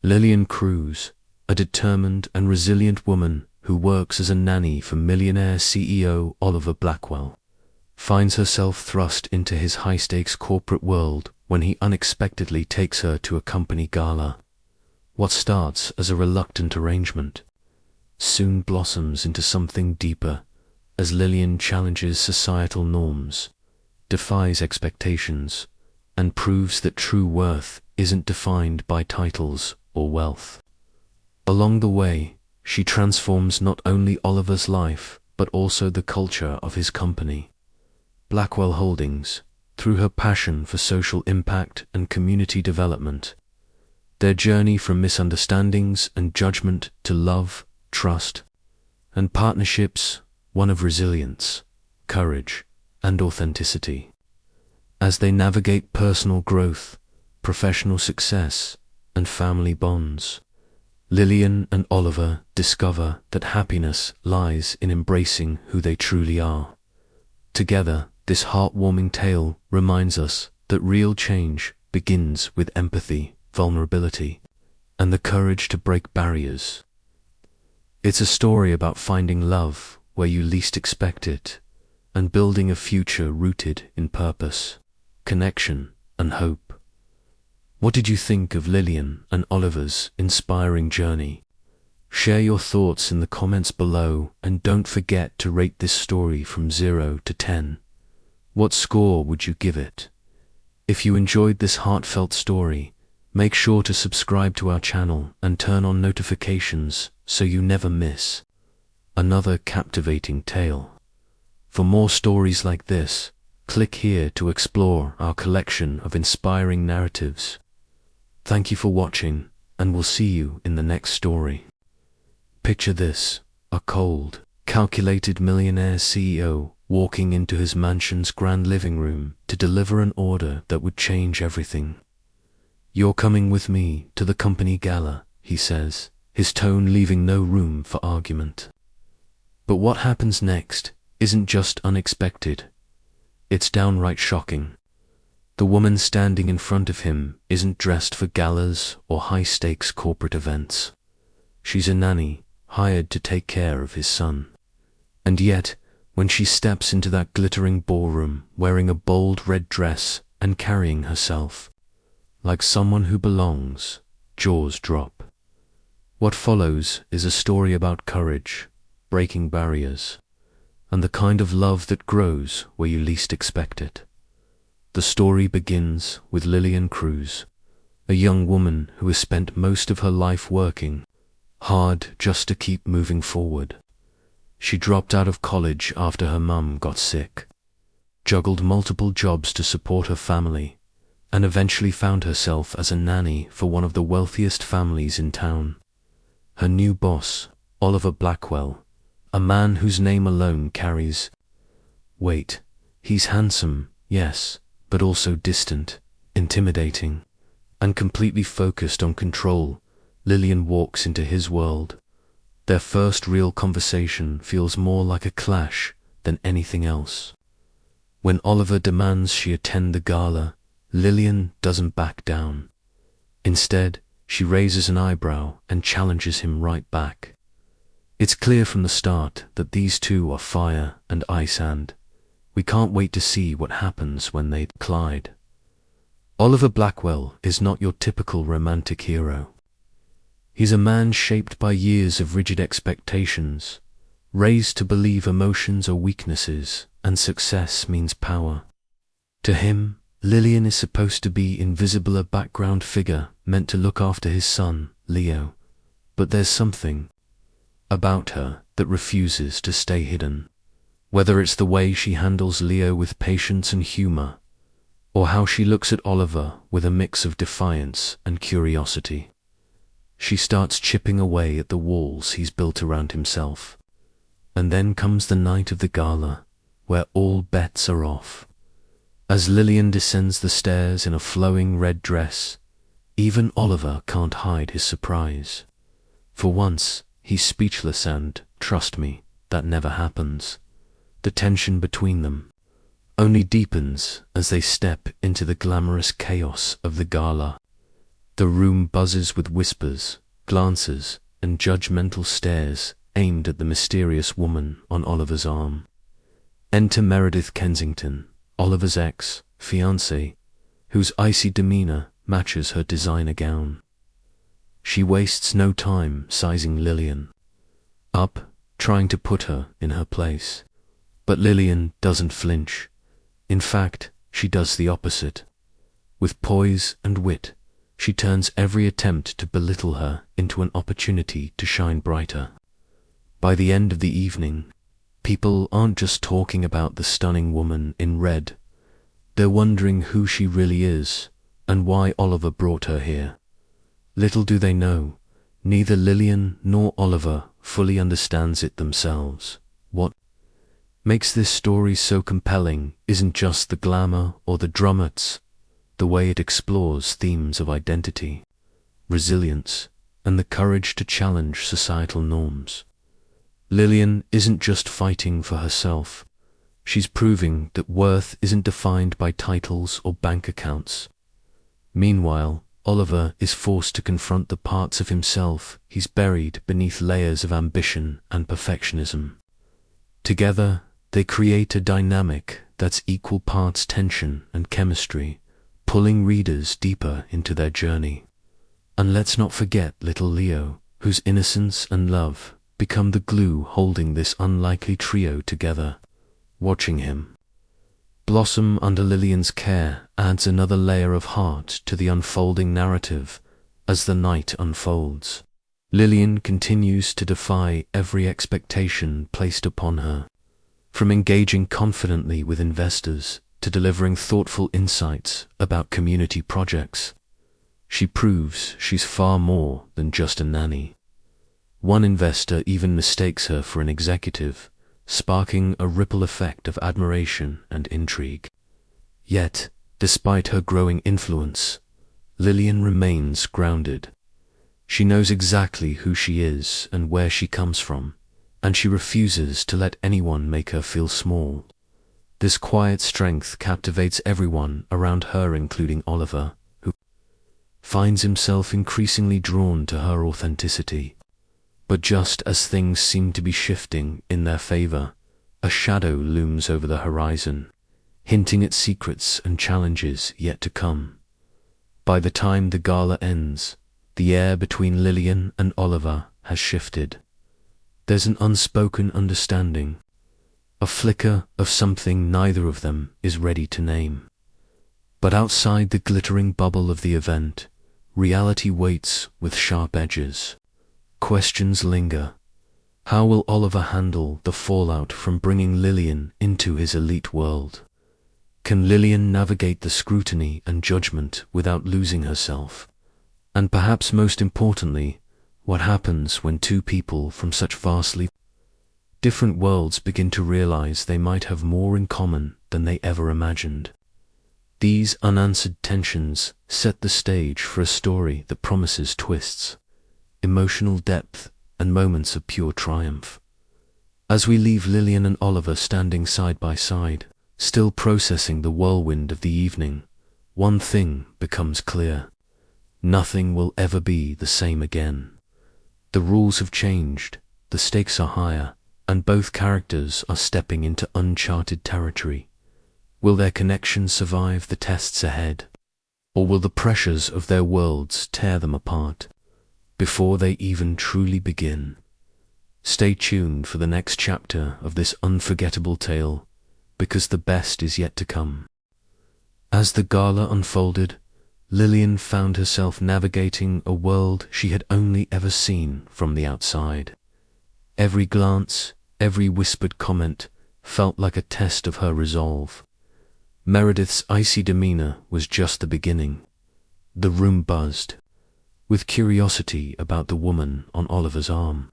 Lillian Cruz, a determined and resilient woman who works as a nanny for millionaire CEO Oliver Blackwell, finds herself thrust into his high-stakes corporate world when he unexpectedly takes her to a company gala. What starts as a reluctant arrangement soon blossoms into something deeper as Lillian challenges societal norms, defies expectations, and proves that true worth isn't defined by titles or wealth. Along the way, she transforms not only Oliver's life, but also the culture of his company, Blackwell Holdings, through her passion for social impact and community development. Their journey from misunderstandings and judgment to love, trust, and partnerships, one of resilience, courage, and authenticity. As they navigate personal growth, professional success, and family bonds, Lillian and Oliver discover that happiness lies in embracing who they truly are. Together, this heartwarming tale reminds us that real change begins with empathy, vulnerability, and the courage to break barriers. It's a story about finding love where you least expect it, and building a future rooted in purpose, connection, and hope. What did you think of Lillian and Oliver's inspiring journey? Share your thoughts in the comments below, and don't forget to rate this story from 0 to 10. What score would you give it? If you enjoyed this heartfelt story, make sure to subscribe to our channel and turn on notifications so you never miss another captivating tale. For more stories like this, click here to explore our collection of inspiring narratives. Thank you for watching, and we'll see you in the next story. Picture this: a cold, calculated millionaire CEO walking into his mansion's grand living room to deliver an order that would change everything. "You're coming with me to the company gala," he says, his tone leaving no room for argument. But what happens next isn't just unexpected, it's downright shocking. The woman standing in front of him isn't dressed for galas or high-stakes corporate events. She's a nanny, hired to take care of his son. And yet, when she steps into that glittering ballroom wearing a bold red dress and carrying herself like someone who belongs, jaws drop. What follows is a story about courage, breaking barriers, and the kind of love that grows where you least expect it. The story begins with Lillian Cruz, a young woman who has spent most of her life working hard just to keep moving forward. She dropped out of college after her mum got sick, juggled multiple jobs to support her family, and eventually found herself as a nanny for one of the wealthiest families in town. Her new boss, Oliver Blackwell, a man whose name alone carries weight. He's handsome, yes, but also distant, intimidating, and completely focused on control. Lillian walks into his world. Their first real conversation feels more like a clash than anything else. When Oliver demands she attend the gala, Lillian doesn't back down. Instead, she raises an eyebrow and challenges him right back. It's clear from the start that these two are fire and ice, and we can't wait to see what happens when they collide. Oliver Blackwell is not your typical romantic hero. He's a man shaped by years of rigid expectations, raised to believe emotions are weaknesses and success means power. To him, Lillian is supposed to be invisible, a background figure meant to look after his son, Leo. But there's something about her that refuses to stay hidden. Whether it's the way she handles Leo with patience and humor, or how she looks at Oliver with a mix of defiance and curiosity, she starts chipping away at the walls he's built around himself. And then comes the night of the gala, where all bets are off. As Lillian descends the stairs in a flowing red dress, even Oliver can't hide his surprise. For once, he's speechless, and, trust me, that never happens. The tension between them only deepens as they step into the glamorous chaos of the gala. The room buzzes with whispers, glances, and judgmental stares aimed at the mysterious woman on Oliver's arm. Enter Meredith Kensington, Oliver's ex-fiancée, whose icy demeanor matches her designer gown. She wastes no time sizing Lillian up, trying to put her in her place. But Lillian doesn't flinch. In fact, she does the opposite. With poise and wit, she turns every attempt to belittle her into an opportunity to shine brighter. By the end of the evening, people aren't just talking about the stunning woman in red. They're wondering who she really is and why Oliver brought her here. Little do they know, neither Lillian nor Oliver fully understands it themselves. What makes this story so compelling isn't just the glamour or the drummets, the way it explores themes of identity, resilience, and the courage to challenge societal norms. Lillian isn't just fighting for herself. She's proving that worth isn't defined by titles or bank accounts. Meanwhile, Oliver is forced to confront the parts of himself he's buried beneath layers of ambition and perfectionism. Together, they create a dynamic that's equal parts tension and chemistry, pulling readers deeper into their journey. And let's not forget little Leo, whose innocence and love become the glue holding this unlikely trio together. Watching him blossom under Lillian's care adds another layer of heart to the unfolding narrative as the night unfolds. Lillian continues to defy every expectation placed upon her, from engaging confidently with investors to delivering thoughtful insights about community projects. She proves she's far more than just a nanny. One investor even mistakes her for an executive, sparking a ripple effect of admiration and intrigue. Yet, despite her growing influence, Lillian remains grounded. She knows exactly who she is and where she comes from, and she refuses to let anyone make her feel small. This quiet strength captivates everyone around her, including Oliver, who finds himself increasingly drawn to her authenticity. But just as things seem to be shifting in their favor, a shadow looms over the horizon, hinting at secrets and challenges yet to come. By the time the gala ends, the air between Lillian and Oliver has shifted. There's an unspoken understanding, a flicker of something neither of them is ready to name. But outside the glittering bubble of the event, reality waits with sharp edges. Questions linger. How will Oliver handle the fallout from bringing Lillian into his elite world? Can Lillian navigate the scrutiny and judgment without losing herself? And perhaps most importantly, what happens when two people from such vastly different worlds begin to realize they might have more in common than they ever imagined? These unanswered tensions set the stage for a story that promises twists, emotional depth, and moments of pure triumph. As we leave Lillian and Oliver standing side by side, still processing the whirlwind of the evening, one thing becomes clear. Nothing will ever be the same again. The rules have changed, the stakes are higher, and both characters are stepping into uncharted territory. Will their connection survive the tests ahead? Or will the pressures of their worlds tear them apart before they even truly begin? Stay tuned for the next chapter of this unforgettable tale, because the best is yet to come. As the gala unfolded, Lillian found herself navigating a world she had only ever seen from the outside. Every glance, every whispered comment felt like a test of her resolve. Meredith's icy demeanor was just the beginning. The room buzzed with curiosity about the woman on Oliver's arm,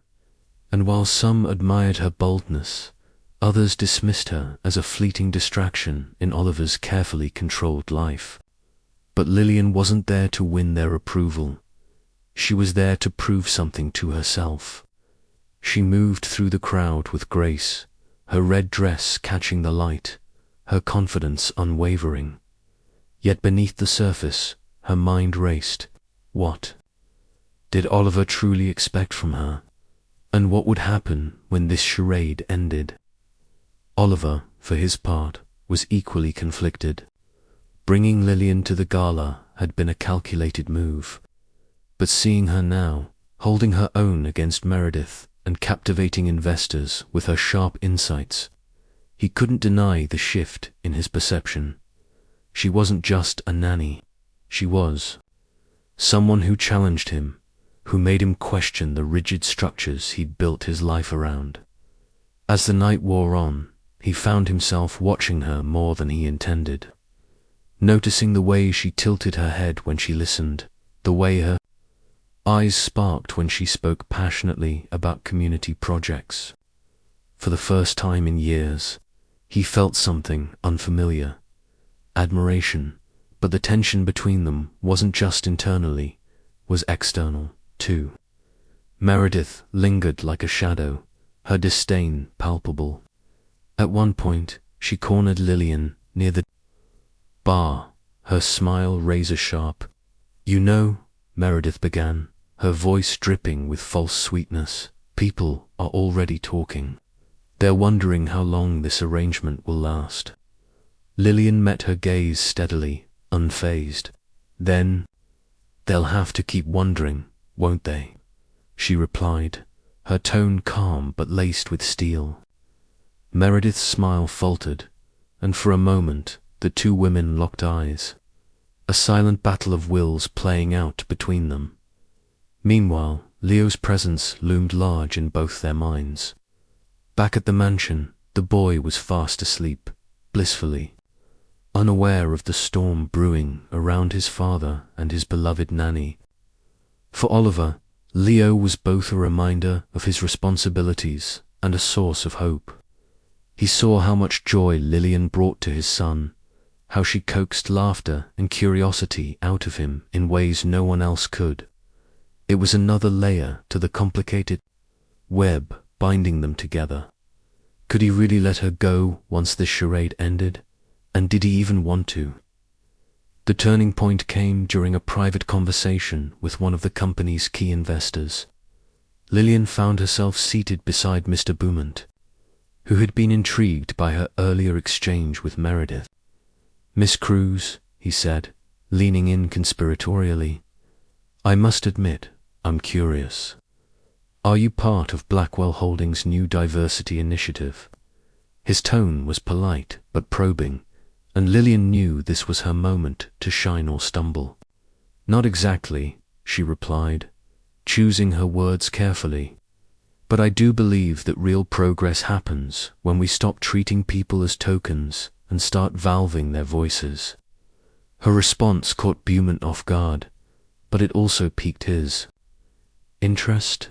and while some admired her boldness, others dismissed her as a fleeting distraction in Oliver's carefully controlled life. But Lillian wasn't there to win their approval. She was there to prove something to herself. She moved through the crowd with grace, her red dress catching the light, her confidence unwavering. Yet beneath the surface, her mind raced, What did Oliver truly expect from her? And what would happen when this charade ended? Oliver, for his part, was equally conflicted. Bringing Lillian to the gala had been a calculated move, but seeing her now, holding her own against Meredith and captivating investors with her sharp insights, he couldn't deny the shift in his perception. She wasn't just a nanny. She was someone who challenged him, who made him question the rigid structures he'd built his life around. As the night wore on, he found himself watching her more than he intended, noticing the way she tilted her head when she listened, the way her eyes sparked when she spoke passionately about community projects. For the first time in years, he felt something unfamiliar, admiration, but the tension between them wasn't just internally, was external too. Meredith lingered like a shadow, her disdain palpable. At one point, she cornered Lillian near the bar, her smile razor-sharp. "You know," Meredith began, her voice dripping with false sweetness, "people are already talking. They're wondering how long this arrangement will last." Lillian met her gaze steadily, unfazed. "Then, they'll have to keep wondering, won't they?" she replied, her tone calm but laced with steel. Meredith's smile faltered, and for a moment the two women locked eyes, a silent battle of wills playing out between them. Meanwhile, Leo's presence loomed large in both their minds. Back at the mansion, the boy was fast asleep, blissfully, unaware of the storm brewing around his father and his beloved nanny. For Oliver, Leo was both a reminder of his responsibilities and a source of hope. He saw how much joy Lillian brought to his son, how she coaxed laughter and curiosity out of him in ways no one else could. It was another layer to the complicated web binding them together. Could he really let her go once this charade ended? And did he even want to? The turning point came during a private conversation with one of the company's key investors. Lillian found herself seated beside Mr. Beaumont, who had been intrigued by her earlier exchange with Meredith. "Miss Cruz," he said, leaning in conspiratorially, "I must admit, I'm curious. Are you part of Blackwell Holdings' new diversity initiative?" His tone was polite but probing, and Lillian knew this was her moment to shine or stumble. "Not exactly," she replied, choosing her words carefully. "But I do believe that real progress happens when we stop treating people as tokens and start valving their voices." Her response caught Beaumont off guard, but it also piqued his interest.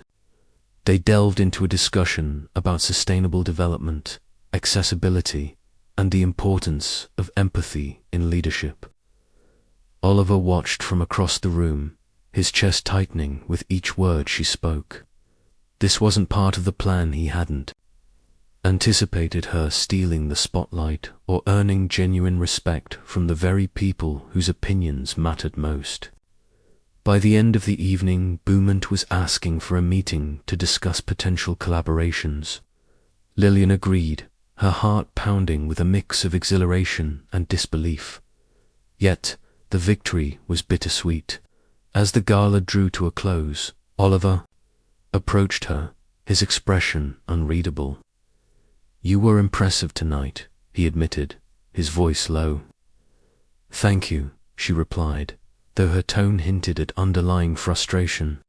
They delved into a discussion about sustainable development, accessibility, and the importance of empathy in leadership. Oliver watched from across the room, his chest tightening with each word she spoke. This wasn't part of the plan. He hadn't anticipated her stealing the spotlight or earning genuine respect from the very people whose opinions mattered most. By the end of the evening, Beaumont was asking for a meeting to discuss potential collaborations. Lillian agreed, her heart pounding with a mix of exhilaration and disbelief. Yet, the victory was bittersweet. As the gala drew to a close, Oliver approached her, his expression unreadable. "You were impressive tonight," he admitted, his voice low. "Thank you," she replied, though her tone hinted at underlying frustration.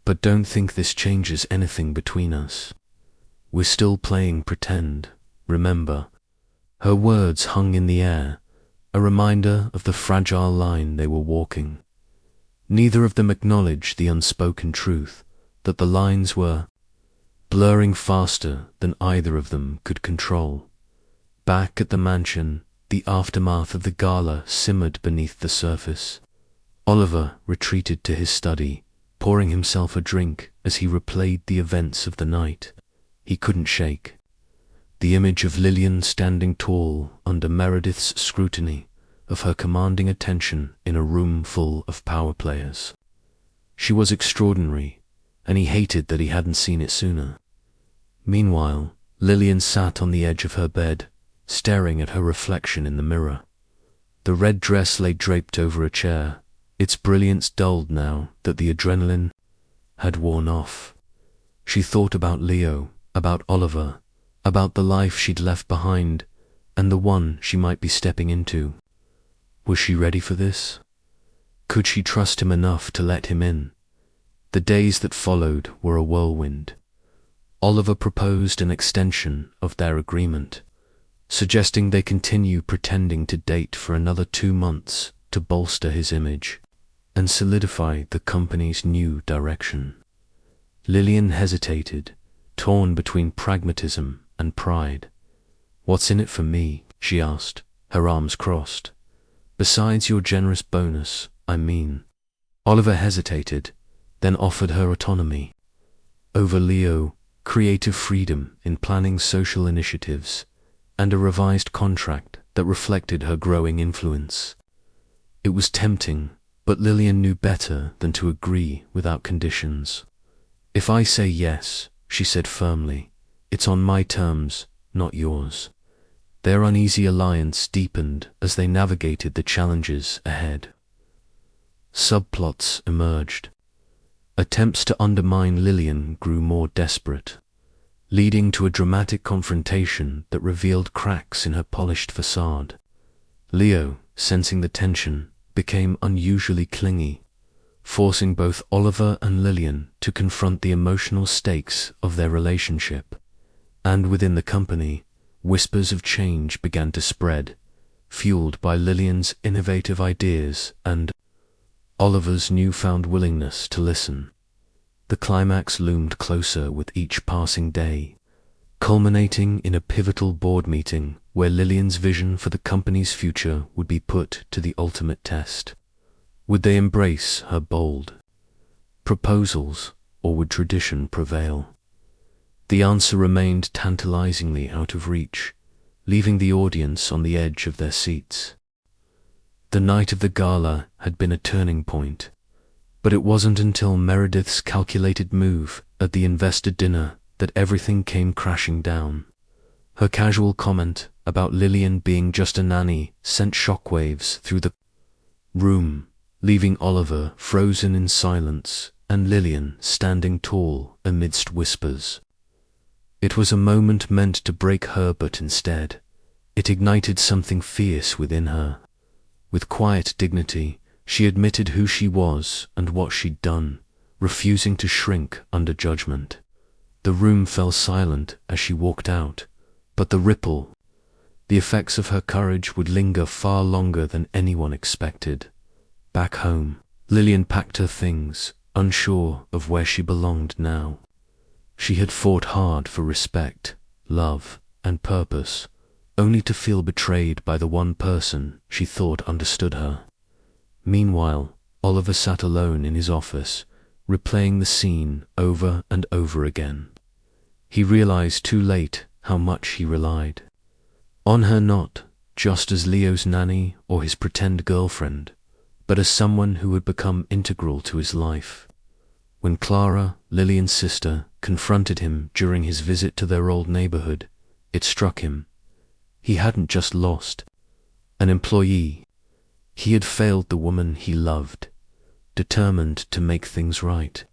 "But don't think this changes anything between us. We're still playing pretend, remember?" Her words hung in the air, a reminder of the fragile line they were walking. Neither of them acknowledged the unspoken truth that the lines were blurring faster than either of them could control. Back at the mansion, the aftermath of the gala simmered beneath the surface. Oliver retreated to his study, pouring himself a drink as he replayed the events of the night. He couldn't shake the image of Lillian standing tall under Meredith's scrutiny, of her commanding attention in a room full of power players. She was extraordinary, and he hated that he hadn't seen it sooner. Meanwhile, Lillian sat on the edge of her bed, staring at her reflection in the mirror. The red dress lay draped over a chair, its brilliance dulled now that the adrenaline had worn off. She thought about Leo, about Oliver, about the life she'd left behind, and the one she might be stepping into. Was she ready for this? Could she trust him enough to let him in? The days that followed were a whirlwind. Oliver proposed an extension of their agreement, suggesting they continue pretending to date for another 2 months to bolster his image and solidify the company's new direction. Lillian hesitated, torn between pragmatism and pride. "What's in it for me?" she asked, her arms crossed. "Besides your generous bonus, I mean." Oliver hesitated, then offered her autonomy. Over Leo, creative freedom in planning social initiatives, and a revised contract that reflected her growing influence. It was tempting, but Lillian knew better than to agree without conditions. "If I say yes," she said firmly, "it's on my terms, not yours." Their uneasy alliance deepened as they navigated the challenges ahead. Subplots emerged. Attempts to undermine Lillian grew more desperate, leading to a dramatic confrontation that revealed cracks in her polished facade. Leo, sensing the tension, became unusually clingy, forcing both Oliver and Lillian to confront the emotional stakes of their relationship. And within the company, whispers of change began to spread, fueled by Lillian's innovative ideas and Oliver's newfound willingness to listen. The climax loomed closer with each passing day, culminating in a pivotal board meeting where Lillian's vision for the company's future would be put to the ultimate test. Would they embrace her bold proposals, or would tradition prevail? The answer remained tantalizingly out of reach, leaving the audience on the edge of their seats. The night of the gala had been a turning point, but it wasn't until Meredith's calculated move at the investor dinner that everything came crashing down. Her casual comment about Lillian being just a nanny sent shockwaves through the room, leaving Oliver frozen in silence and Lillian standing tall amidst whispers. It was a moment meant to break her, but instead, it ignited something fierce within her. With quiet dignity, she admitted who she was and what she'd done, refusing to shrink under judgment. The room fell silent as she walked out, but the effects of her courage would linger far longer than anyone expected. Back home, Lillian packed her things, unsure of where she belonged now. She had fought hard for respect, love, and purpose, only to feel betrayed by the one person she thought understood her. Meanwhile, Oliver sat alone in his office, replaying the scene over and over again. He realized too late how much he relied on her, not just as Leo's nanny or his pretend girlfriend, but as someone who had become integral to his life. When Clara, Lillian's sister, confronted him during his visit to their old neighborhood, it struck him. He hadn't just lost an employee. He had failed the woman he loved, determined to make things right.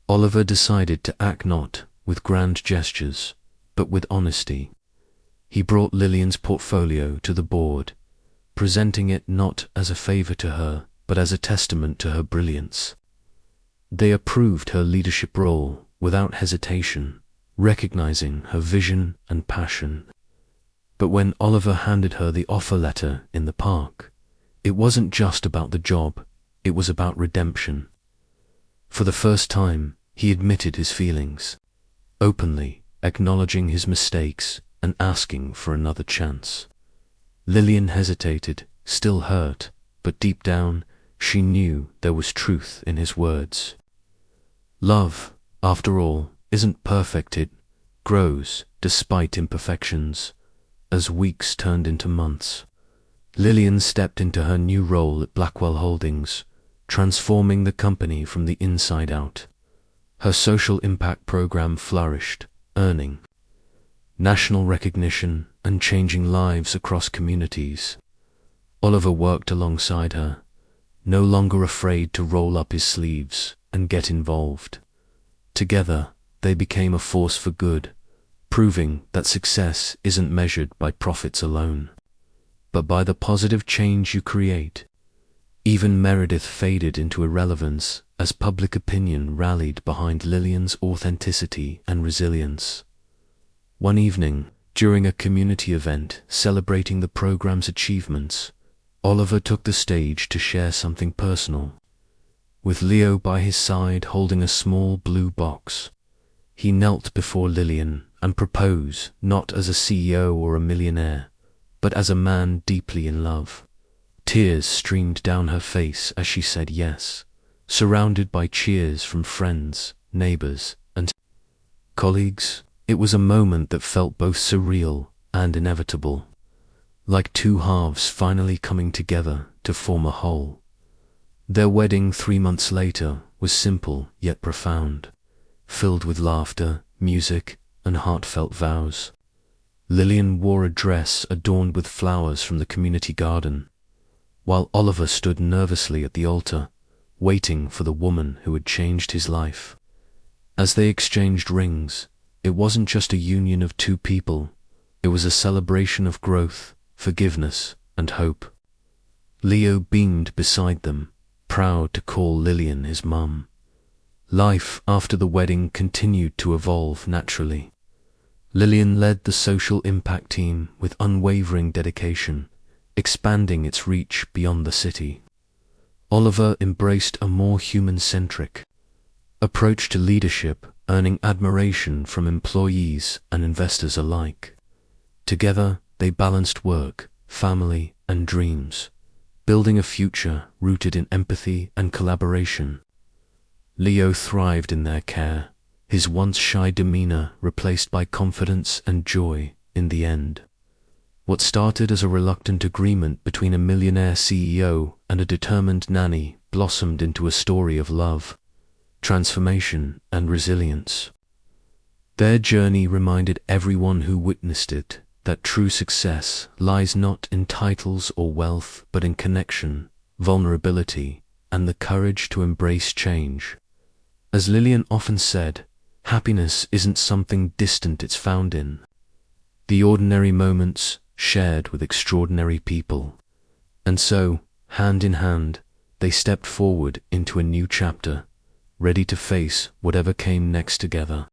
Oliver decided to act not with grand gestures, but with honesty. He brought Lillian's portfolio to the board, presenting it not as a favor to her, but as a testament to her brilliance. They approved her leadership role without hesitation, recognizing her vision and passion. But when Oliver handed her the offer letter in the park, it wasn't just about the job, it was about redemption. For the first time, he admitted his feelings, openly acknowledging his mistakes and asking for another chance. Lillian hesitated, still hurt, but deep down, she knew there was truth in his words. Love, after all, isn't perfect. It grows despite imperfections. As weeks turned into months, Lillian stepped into her new role at Blackwell Holdings, transforming the company from the inside out. Her social impact program flourished, earning national recognition and changing lives across communities. Oliver worked alongside her, no longer afraid to roll up his sleeves and get involved. Together, they became a force for good, proving that success isn't measured by profits alone, but by the positive change you create. Even Meredith faded into irrelevance as public opinion rallied behind Lillian's authenticity and resilience. One evening, during a community event celebrating the program's achievements, Oliver took the stage to share something personal. With Leo by his side holding a small blue box, he knelt before Lillian and proposed not as a CEO or a millionaire, but as a man deeply in love. Tears streamed down her face as she said yes, surrounded by cheers from friends, neighbors, and colleagues. It was a moment that felt both surreal and inevitable, like two halves finally coming together to form a whole. Their wedding 3 months later was simple yet profound, filled with laughter, music, and heartfelt vows. Lillian wore a dress adorned with flowers from the community garden, while Oliver stood nervously at the altar, waiting for the woman who had changed his life. As they exchanged rings, it wasn't just a union of two people, it was a celebration of growth, forgiveness, and hope. Leo beamed beside them, proud to call Lillian his mum. Life after the wedding continued to evolve naturally. Lillian led the social impact team with unwavering dedication, expanding its reach beyond the city. Oliver embraced a more human-centric approach to leadership, earning admiration from employees and investors alike. Together, they balanced work, family, and dreams, building a future rooted in empathy and collaboration. Leo thrived in their care, his once shy demeanor replaced by confidence and joy in the end. What started as a reluctant agreement between a millionaire CEO and a determined nanny blossomed into a story of love, transformation, and resilience. Their journey reminded everyone who witnessed it that true success lies not in titles or wealth, but in connection, vulnerability, and the courage to embrace change. As Lillian often said, happiness isn't something distant, it's found in the ordinary moments shared with extraordinary people. And so, hand in hand, they stepped forward into a new chapter, ready to face whatever came next together.